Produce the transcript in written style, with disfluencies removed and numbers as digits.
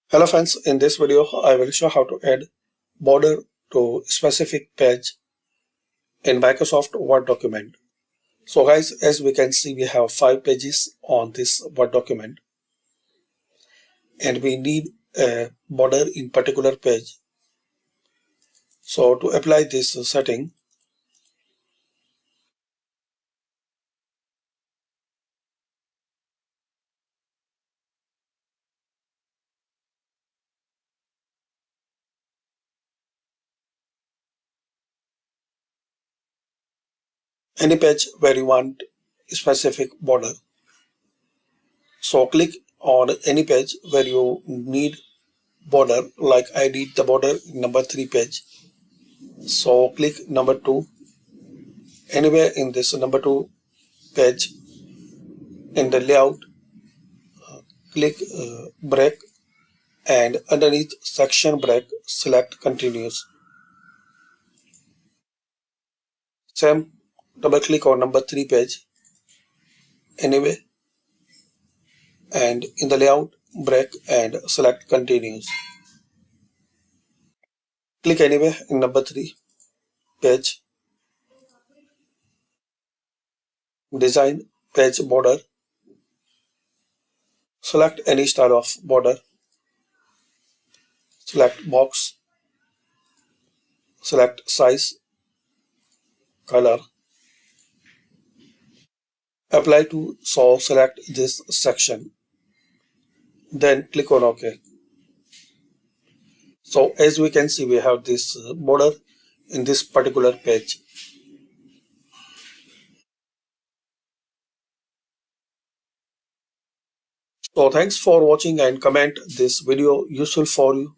Hello friends, in this video I will show how to add border to specific page in Microsoft Word document. So guys, as we can see, we have 5 pages on this Word document and we need a border in particular page. So to apply this setting, any page where you want specific border. So click on any page where you need border, like I need the border in number 3 page. So click number 2. Anywhere in this number 2 page in the layout, click break, and underneath section break select continuous. Same, double click on number 3 page anyway, and in the layout break and select continuous. Click anywhere in number 3 page, design page border, select any style of border, select box, select size, color, apply to, so select this section, then click on OK. So as we can see, we have this border in this particular page. So thanks for watching and comment this video useful for you.